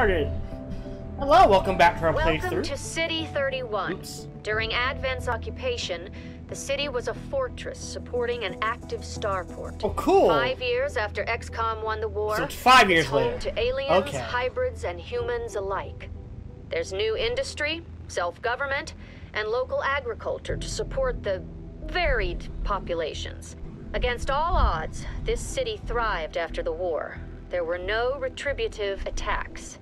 Targeted. Hello, welcome back to our playthrough. Welcome to City 31. Oops. During Advent's occupation, the city was a fortress supporting an active starport. Oh, cool. 5 years after XCom won the war, So it's 5 years home later. to aliens, Okay. hybrids, and humans alike. There's new industry, self-government, and local agriculture to support the varied populations. Against all odds, this city thrived after the war. There were no retributive attacks.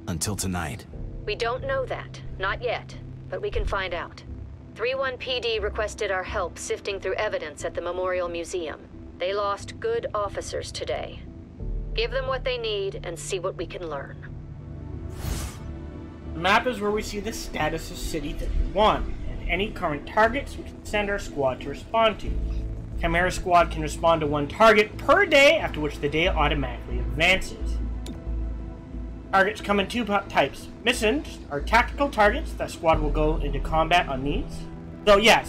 Until tonight. We don't know that. Not yet. But we can find out. 3-1 PD requested our help sifting through evidence at the Memorial Museum. They lost good officers today. Give them what they need and see what we can learn. The map is where we see the status of City 31, and any current targets we can send our squad to respond to. Chimera Squad can respond to one target per day, after which the day automatically advances. Targets come in two types. Missions are tactical targets. The squad will go into combat on these. So yeah,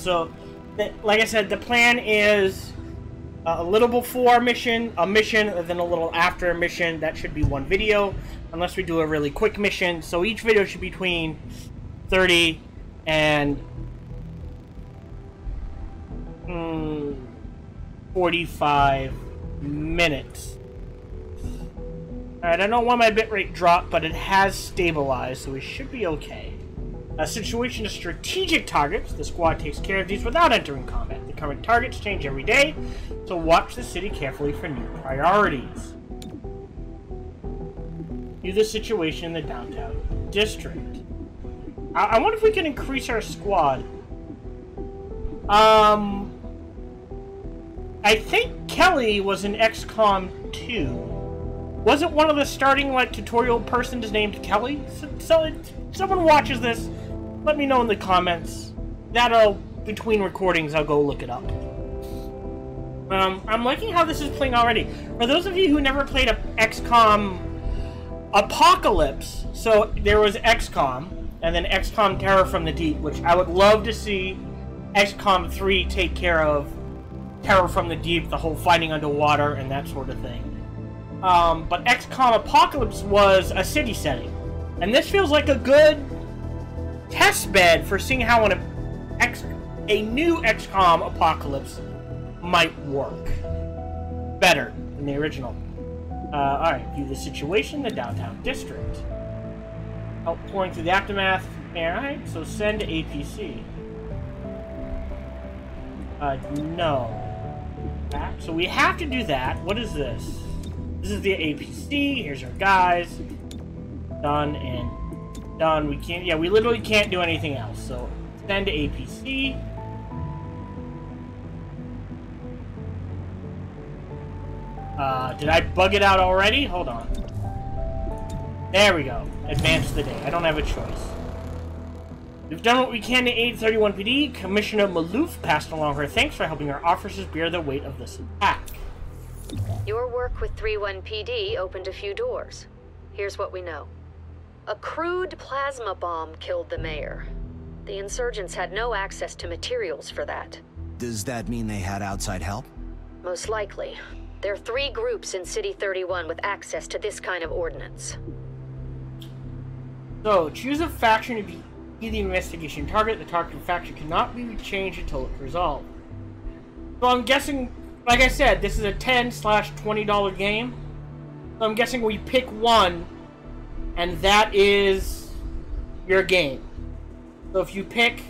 like I said, the plan is a little before a mission, and then a little after a mission. That should be one video, unless we do a really quick mission. So each video should be between 30 and 45 minutes. Alright, I don't want my bitrate dropped, but it has stabilized, so we should be okay. A situation of strategic targets. The squad takes care of these without entering combat. The current targets change every day, so watch the city carefully for new priorities. View the situation in the downtown district. I wonder if we can increase our squad. I think Kelly was in XCom 2. Wasn't one of the starting, tutorial persons named Kelly? So if someone watches this, let me know in the comments. Between recordings, I'll go look it up. I'm liking how this is playing already. For those of you who never played a XCOM Apocalypse, so there was XCOM, and then XCOM Terror from the Deep, which I would love to see XCOM 3 take care of Terror from the Deep, the whole fighting underwater, and that sort of thing. But XCOM Apocalypse was a city setting. And this feels like a good test bed for seeing how a new XCOM Apocalypse might work better than the original. Alright, view the situation in the downtown district. Outpouring through the aftermath. Alright, so send to APC. No. Back. So we have to do that. What is this? This is the APC. Here's our guys. Done and done. We can't. Yeah, we literally can't do anything else. So send to APC. Did I bug it out already? Hold on. There we go. Advance the day. I don't have a choice. We've done what we can to aid 31 PD. Commissioner Malouf passed along her thanks for helping our officers bear the weight of this attack. Your work with 3-1 PD opened a few doors. Here's what we know. A crude plasma bomb killed the mayor. The insurgents had no access to materials for that. Does that mean they had outside help? Most likely. There are 3 groups in City 31 with access to this kind of ordnance. So, choose a faction to be the investigation target. The target faction cannot be changed until it's resolved. So I'm guessing, like I said, this is a $10/$20 game. So I'm guessing we pick one, and that is your game. So if you pick...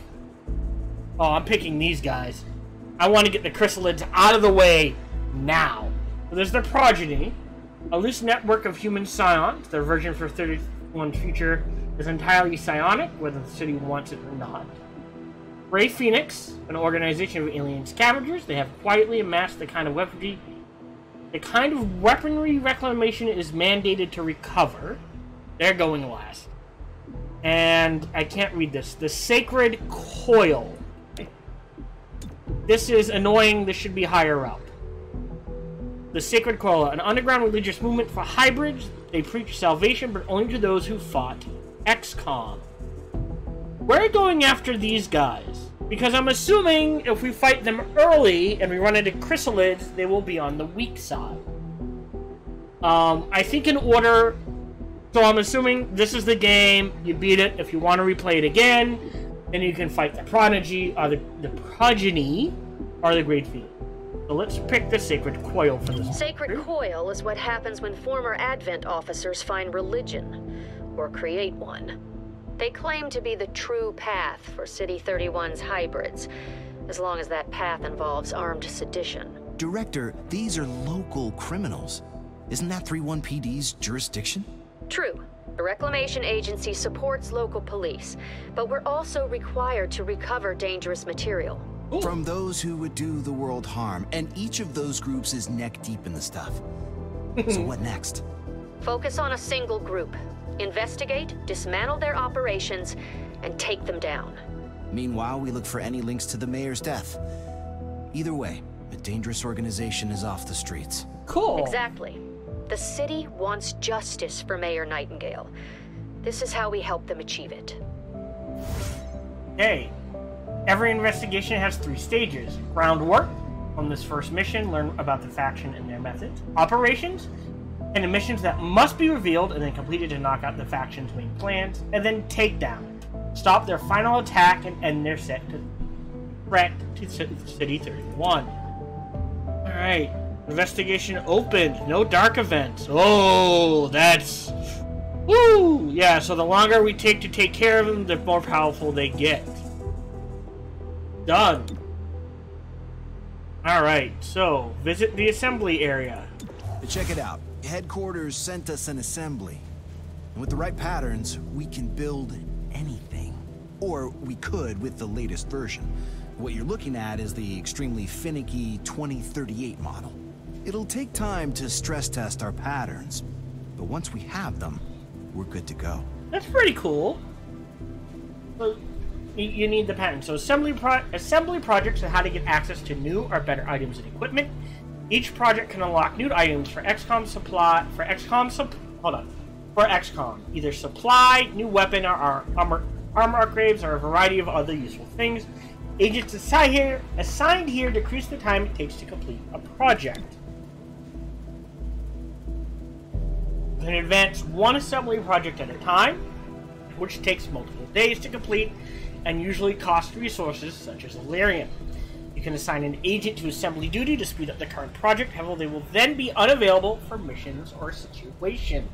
Oh, I'm picking these guys. I want to get the chrysalids out of the way now. So there's the progeny. A loose network of human scions. Their version for 31 future is entirely psionic, whether the city wants it or not. Ray Phoenix, an organization of alien scavengers. They have quietly amassed the kind of weaponry reclamation is mandated to recover. They're going last. And I can't read this. The Sacred Coil. This is annoying. This should be higher up. The Sacred Coil, an underground religious movement for hybrids. They preach salvation, but only to those who fought XCOM. We're going after these guys, because I'm assuming if we fight them early and we run into chrysalids, they will be on the weak side. I think in order So I'm assuming this is the game. You beat it. If you want to replay it again, then you can fight the prodigy, or the progeny, or the great fiend. So let's pick the sacred coil for this. Sacred coil is what happens when former Advent officers find religion, or create one. They claim to be the true path for City 31's hybrids, as long as that path involves armed sedition. Director, these are local criminals. Isn't that 31 PD's jurisdiction? True. The Reclamation Agency supports local police, but we're also required to recover dangerous material. Ooh. From those who would do the world harm, and each of those groups is neck deep in the stuff. So what next? Focus on a single group. Investigate, dismantle their operations, and take them down. Meanwhile, we look for any links to the mayor's death. Either way, a dangerous organization is off the streets. Cool. Exactly. The city wants justice for Mayor Nightingale. This is how we help them achieve it. Hey. Every investigation has 3 stages. Groundwork. From this first mission, learn about the faction and their methods. Operations. And the missions that must be revealed and then completed to knock out the faction's main plans. And then takedown. Stop their final attack and end their threat to City 31. Alright. Investigation opened. No dark events. Oh, that's... Woo! Yeah, so the longer we take to take care of them, the more powerful they get. Done. Alright, so visit the assembly area. Check it out. Headquarters sent us an assembly. And with the right patterns, we can build anything. Or we could with the latest version. What you're looking at is the extremely finicky 2038 model. It'll take time to stress test our patterns, but once we have them, we're good to go. That's pretty cool. Well, you need the pattern. So assembly projects are how to get access to new or better items and equipment. Each project can unlock new items for XCom supply. For XCom, either supply, new weapon, or armor upgrades, or a variety of other useful things. Agents assigned here decrease the time it takes to complete a project. You can advance one assembly project at a time, which takes multiple days to complete and usually costs resources such as Illyrium. You can assign an agent to assembly duty to speed up the current project, however they will then be unavailable for missions or situations.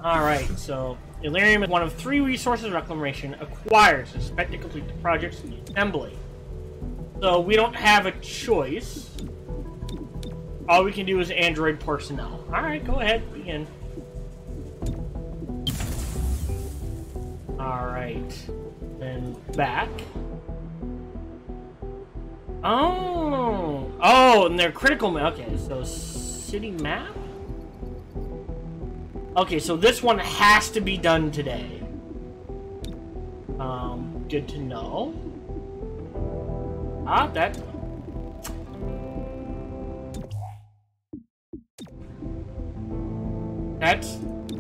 Alright, so Illyrium is one of 3 resources Reclamation acquires and spent to complete the project's assembly. So we don't have a choice. All we can do is android personnel. Alright, go ahead, begin. Alright. Then back. Oh, and they're critical map. Okay, so city map? Okay, so this one has to be done today. Good to know.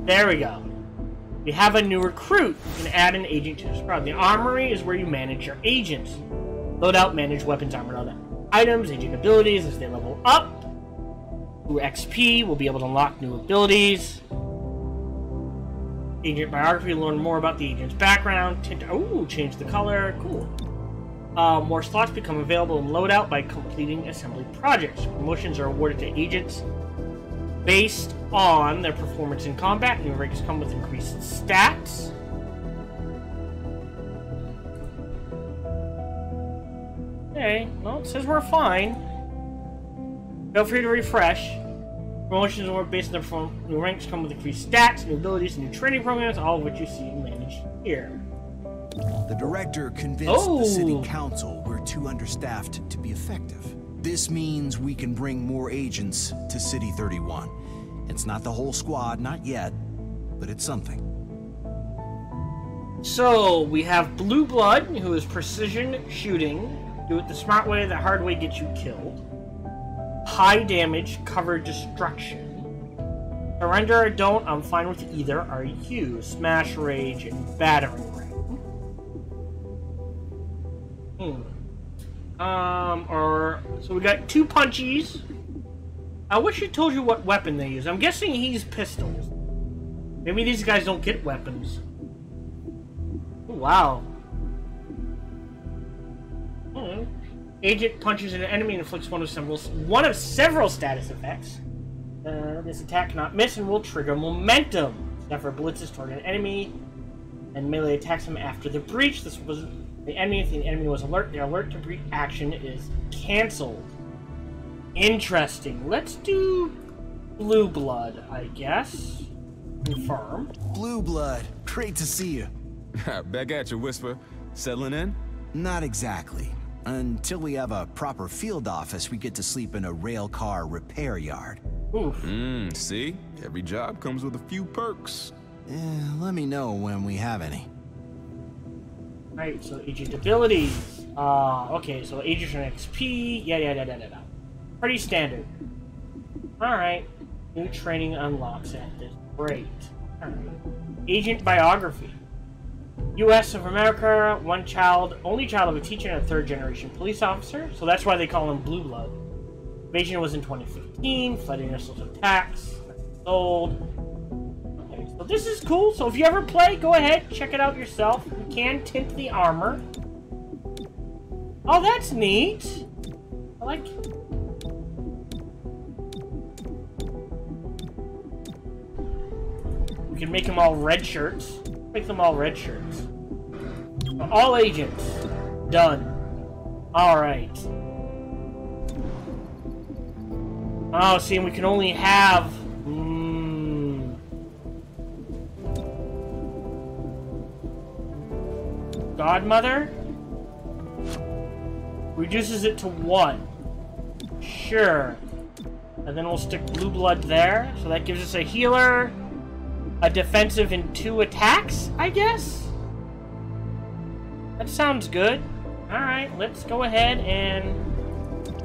There we go. We have a new recruit. You can add an agent to this squad. The armory is where you manage your agents. Loadout, manage weapons, armor, and other items, agent abilities as they level up. Through XP, we'll be able to unlock new abilities. Agent biography, learn more about the agent's background. Change the color. Cool. More slots become available in loadout by completing assembly projects. Promotions are awarded to agents based on their performance in combat. New ranks come with increased stats. Okay, well, it says we're fine. Feel free to refresh. Promotions are based on their performance. New ranks come with increased stats, new abilities, new training programs, all of which you see managed here. The director convinced the city council we're too understaffed to be effective. This means we can bring more agents to City 31. It's not the whole squad, not yet, but it's something. So, we have Blue Blood, who is precision shooting. Do it the smart way, the hard way gets you killed. High damage, cover destruction. Surrender or don't, I'm fine with either. Are you? Smash, rage, and battering ram. So we got 2 punchies. I wish it told you what weapon they use. I'm guessing he's pistols. Maybe these guys don't get weapons. Oh, wow. Agent punches an enemy and inflicts one of several status effects. This attack cannot miss and will trigger momentum. Never blitzes toward an enemy, and melee attacks him after the breach. This was the enemy. If the enemy was alert, the alert to breach action is cancelled. Interesting. Let's do Blue Blood, I guess. Confirm. Blue Blood, great to see you. Back at you, Whisper. Settling in? Not exactly. Until we have a proper field office, we get to sleep in a rail car repair yard. Oof. See? Every job comes with a few perks. Let me know when we have any. Right, so agent abilities. Okay, so agent and XP. Yeah. Pretty standard. Alright. New training unlocks at this. Great. Alright. Agent biography. U.S. of America, only child of a teacher and a third-generation police officer, so that's why they call him Blue Blood. Invasion was in 2015, flooding missiles attacks, old. Okay, so this is cool, so if you ever play, go ahead, check it out yourself. You can tint the armor. Oh, that's neat. I like... We can make them all red shirts. Make them all red shirts. All agents. Done. Alright. Oh, see, we can only have... Godmother? Reduces it to 1. Sure. And then we'll stick Blue Blood there. So that gives us a healer... A defensive and 2 attacks, I guess? That sounds good. Alright, let's go ahead and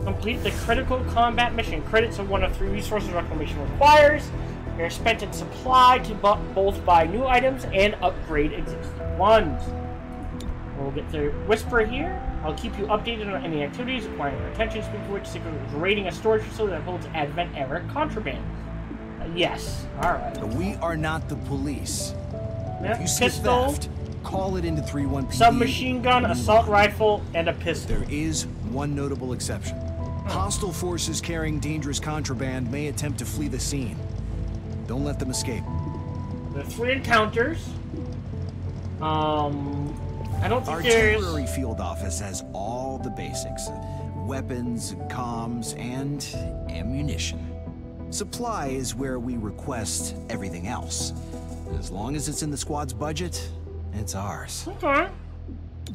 complete the critical combat mission. Credits of 1 of 3 resources reclamation requires. They are spent and supplied to both buy new items and upgrade existing ones. We'll get the Whisper here. I'll keep you updated on any activities requiring your attention, speaking of which, Secret is raiding a storage facility that holds Advent-era contraband. Yes. Alright. We are not the police. Yep. If you see theft, call it into 3-1 PD. Submachine gun, assault rifle, and a pistol. There is one notable exception. Hostile forces carrying dangerous contraband may attempt to flee the scene. Don't let them escape. There are 3 encounters. I don't think Our there's... temporary field office has all the basics. Weapons, comms, and ammunition. Supply is where we request everything else. As long as it's in the squad's budget, it's ours. Okay.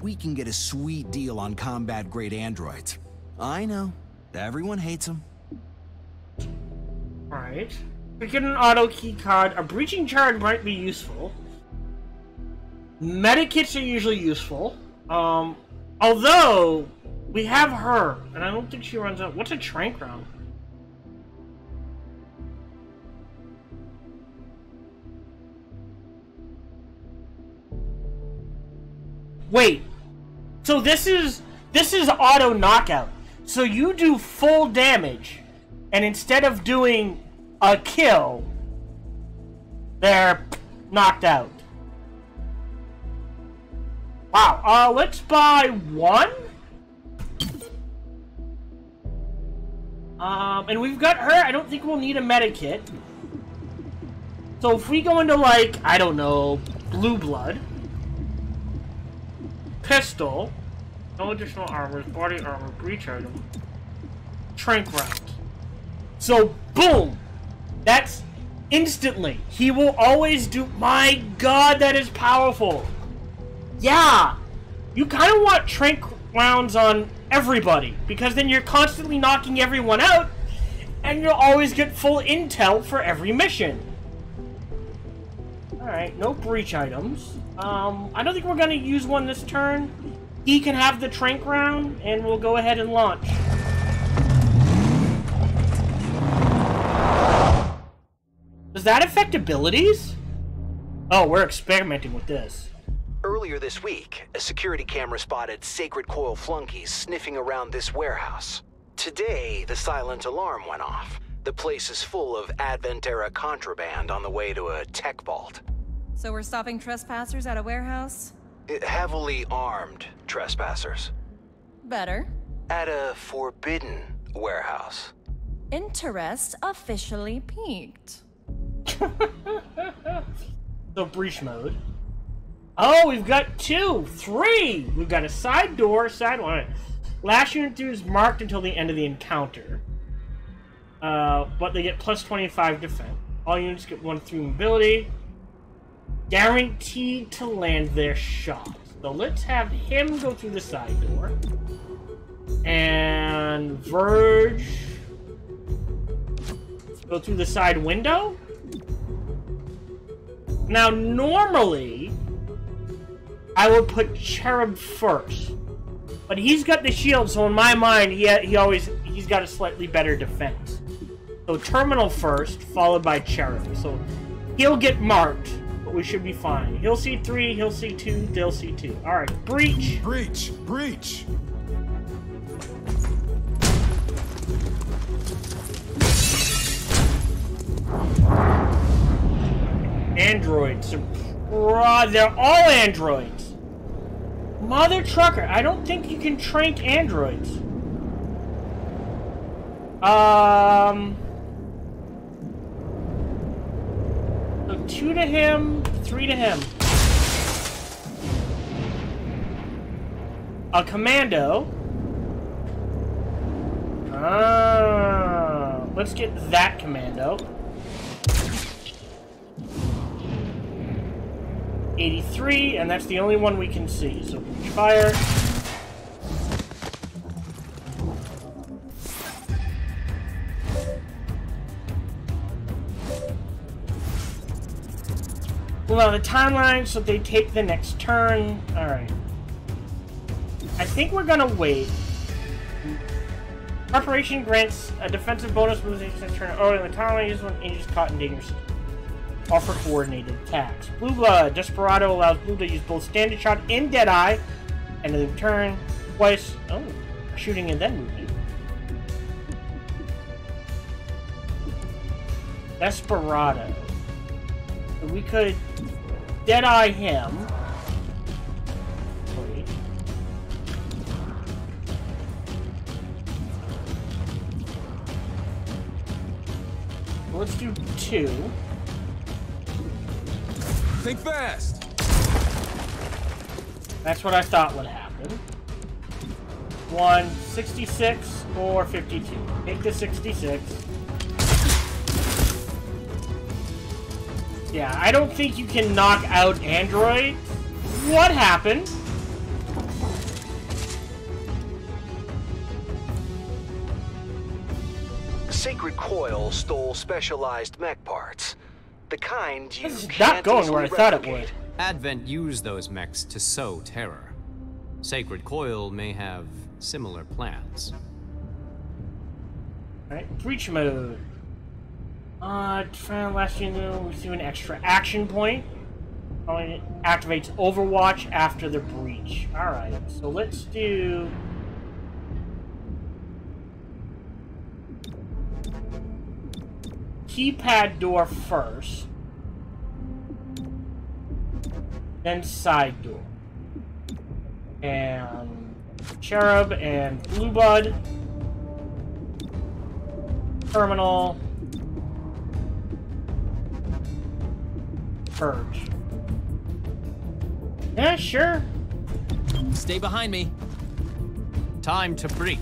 We can get a sweet deal on combat-grade androids. I know. Everyone hates them. Alright. We get an auto key card. A breaching charge might be useful. Medikits are usually useful. Although, we have her, and I don't think she runs out. What's a trank round? Wait, so this is auto knockout. So you do full damage, and instead of doing a kill, they're knocked out. Wow. Let's buy 1. And we've got her. I don't think we'll need a medikit. So if we go into, like, I don't know, Blue Blood. Pistol, no additional armor, body armor, breach item, trank round. So, boom! That's instantly. He will always do. My god, that is powerful. Yeah! You kind of want trank rounds on everybody, because then you're constantly knocking everyone out, and you'll always get full intel for every mission. Alright, no breach items. I don't think we're gonna use one this turn. He can have the trank round, and we'll go ahead and launch. Does that affect abilities? Oh, we're experimenting with this. Earlier this week, a security camera spotted Sacred Coil flunkies sniffing around this warehouse. Today, the silent alarm went off. The place is full of Advent-era contraband on the way to a tech vault. So we're stopping trespassers at a warehouse? Heavily armed trespassers. Better. At a forbidden warehouse. Interest officially peaked. So breach mode. Oh, we've got 2, 3! We've got a side door, side one. Last unit through is marked until the end of the encounter. But they get plus 25 defense. All units get 1 through mobility. Guaranteed to land their shot. So let's have him go through the side door. And Verge go through the side window. Now, normally, I would put Cherub first. But he's got the shield, so in my mind, he's got a slightly better defense. So Terminal first, followed by Cherub. So he'll get marked, but we should be fine. He'll see 3, he'll see 2, they'll see 2. Alright, breach! Breach! Breach! Androids. They're all androids. Mother trucker, I don't think you can trank androids. So 2 to him, 3 to him. A commando. Let's get that commando. 83, and that's the only one we can see. So fire. Well, on the timeline, so they take the next turn. Alright. I think we're gonna wait. Preparation grants a defensive bonus moves each turn. Oh, and the timeline uses when injuries caught in danger. Offer coordinated attacks. Blue Blood. Desperado allows Blue to use both Standard Shot and Deadeye, and in turn, twice. Oh, shooting and then moving. Desperado. So we could Deadeye him. Wait. Let's do 2. Think fast! That's what I thought would happen. 1, 66, or 52. Take the 66. Yeah, I don't think you can knock out Android. What happened? Sacred Coil stole specialized mech parts. The kind you This is can't not going where I easily thought it replicate. would. Advent used those mechs to sow terror. Sacred Coil may have similar plans. Alright, breach mode. Last unit will receive an extra action point. It activates Overwatch after the breach. Alright, so let's do... keypad door first. Then side door. And Cherub and Blue Blood. Terminal. Purge. Yeah, sure. Stay behind me. Time to breach.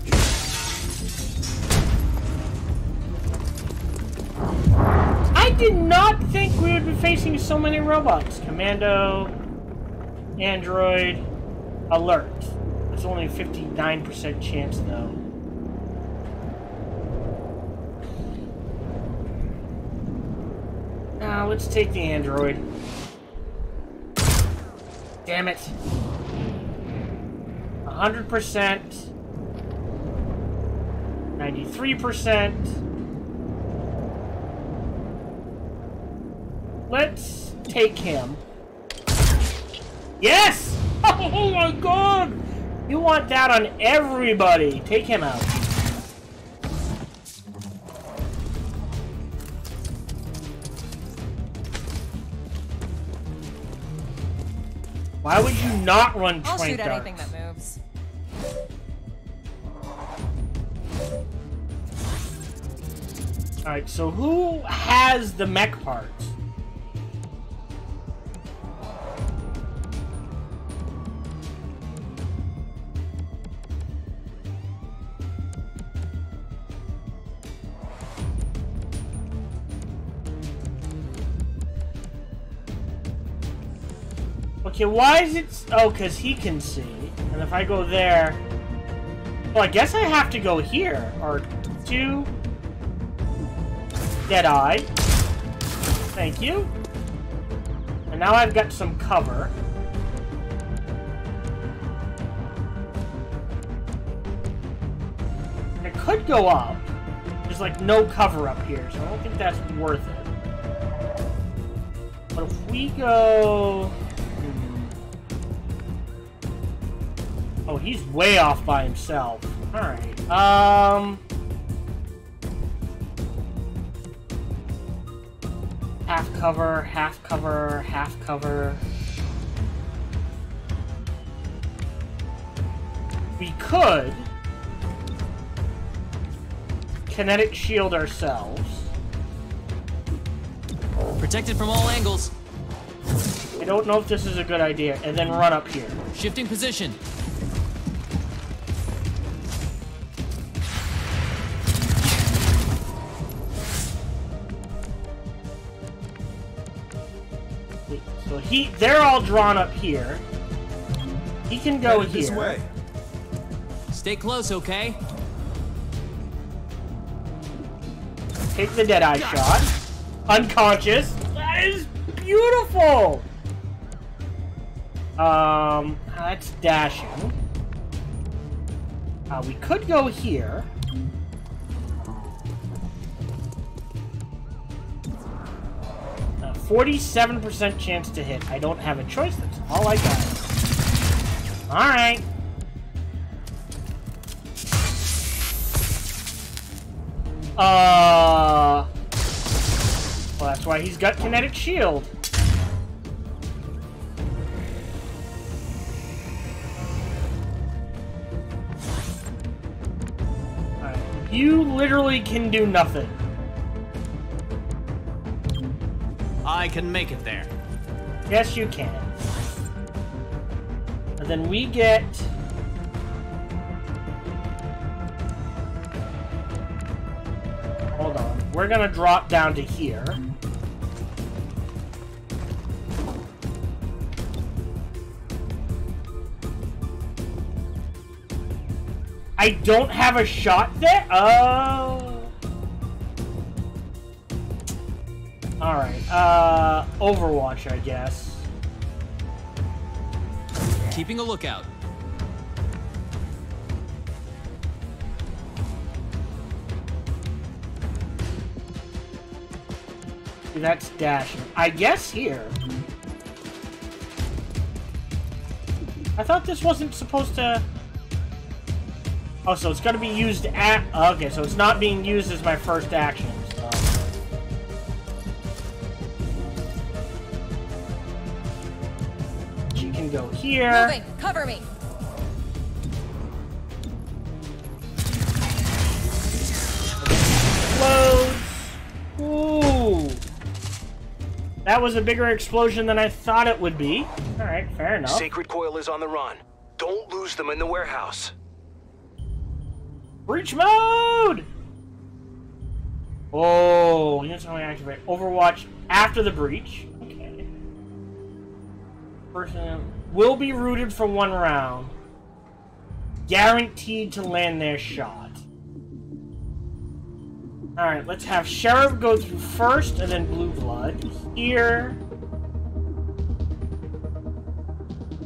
I did not think we would be facing so many robots. Commando, Android, Alert. It's only a 59% chance, though. Now, let's take the Android. Damn it. 100%. 93%. Let's take him. Yes! Oh my god! You want that on everybody. Take him out. Why would you not run I'll trank shoot darts? anything that moves. Alright, so who has the mech parts? Okay, why is it... Oh, because he can see. And if I go there... Well, I guess I have to go here. Or two... Deadeye. Thank you. And now I've got some cover. And it could go up. There's like no cover up here, so I don't think that's worth it. But if we go... Oh, he's way off by himself. Alright, half cover, half cover, half cover. We could kinetic shield ourselves. Protected from all angles. I don't know if this is a good idea. And then run up here. Shifting position. So they're all drawn up here. He can go Headed here. this way. Stay close, okay? Take the Deadeye shot. Unconscious. That is beautiful. That's dashing. We could go here. 47% chance to hit. I don't have a choice. That's all I got. Alright. Well, that's why he's got kinetic shield. Alright. You literally can do nothing. I can make it there. Yes, you can. And then we get... Hold on. We're gonna drop down to here. I don't have a shot there? Oh... Alright, Overwatch, I guess. Keeping a lookout. That's dashing. I guess here. I thought this wasn't supposed to... Oh, so it's gonna be used at... Okay, so it's not being used as my first action. So. She can go here. Moving! Cover me! Explodes. Ooh. That was a bigger explosion than I thought it would be. Alright, fair enough. Sacred Coil is on the run. Don't lose them in the warehouse. Breach mode! Oh, units only activate Overwatch after the breach. Okay. Person will be rooted for 1 round. Guaranteed to land their shot. Alright, let's have Sheriff go through first and then Blue Blood. Here.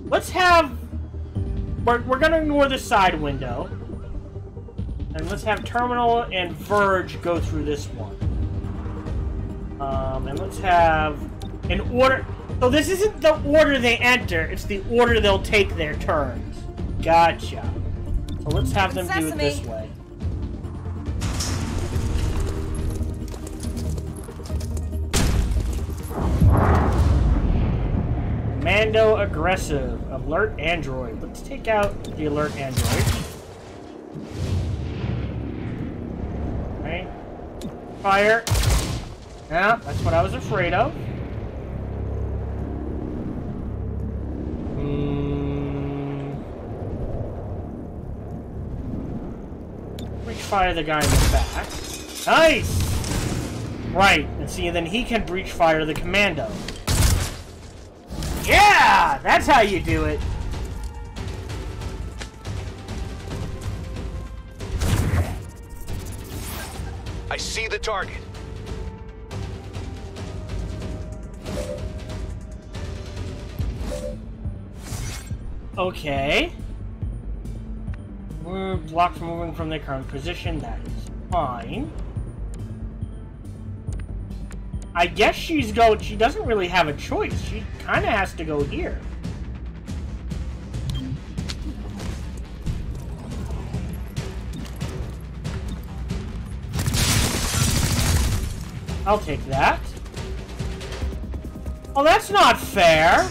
Let's have... We're gonna ignore the side window. And let's have Terminal and Verge go through this one. And let's have an order... So this isn't the order they enter, it's the order they'll take their turns. Gotcha. So let's have them do it this way. Commando aggressive. Alert android. Let's take out the alert android. Okay. Fire. Yeah, that's what I was afraid of. Breach fire the guy in the back. Nice! Right, and see, then he can breach fire the commando. Yeah! That's how you do it. I see the target. Okay. We're blocked from moving from their current position. That is fine. I guess she doesn't really have a choice. She kind of has to go here. I'll take that. Oh, that's not fair.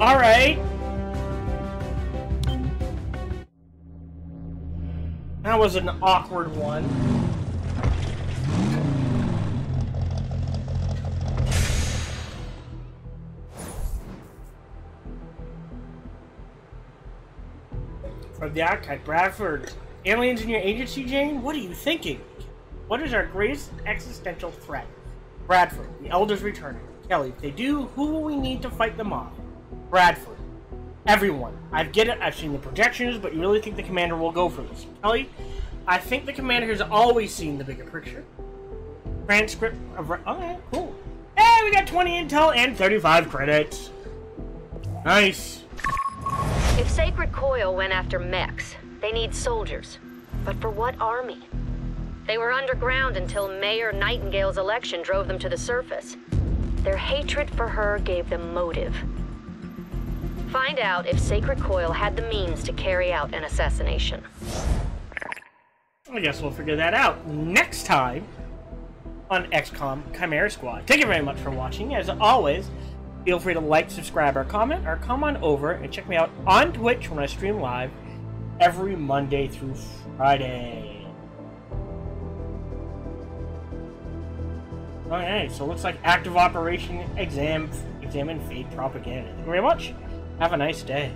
All right. That was an awkward one. From the archive, Bradford. Aliens in your agency, Jane? What are you thinking? What is our greatest existential threat? Bradford, the Elders returning. Kelly, if they do, who will we need to fight them off? Bradford. Everyone. I get it, I've seen the projections, but you really think the commander will go for this? Kelly, I think the commander has always seen the bigger picture. Transcript of... Okay, cool. Hey, we got 20 intel and 35 credits. Nice. If Sacred Coil went after mechs, they need soldiers. But for what army? They were underground until Mayor Nightingale's election drove them to the surface. Their hatred for her gave them motive. Find out if Sacred Coil had the means to carry out an assassination. I guess we'll figure that out next time on XCom Chimera Squad. Thank you very much for watching. As always, feel free to like, subscribe, or comment, come on over and check me out on Twitch when I stream live every Monday through Friday. Okay, so it looks like active operation examine fake propaganda. Thank you very much. Have a nice day.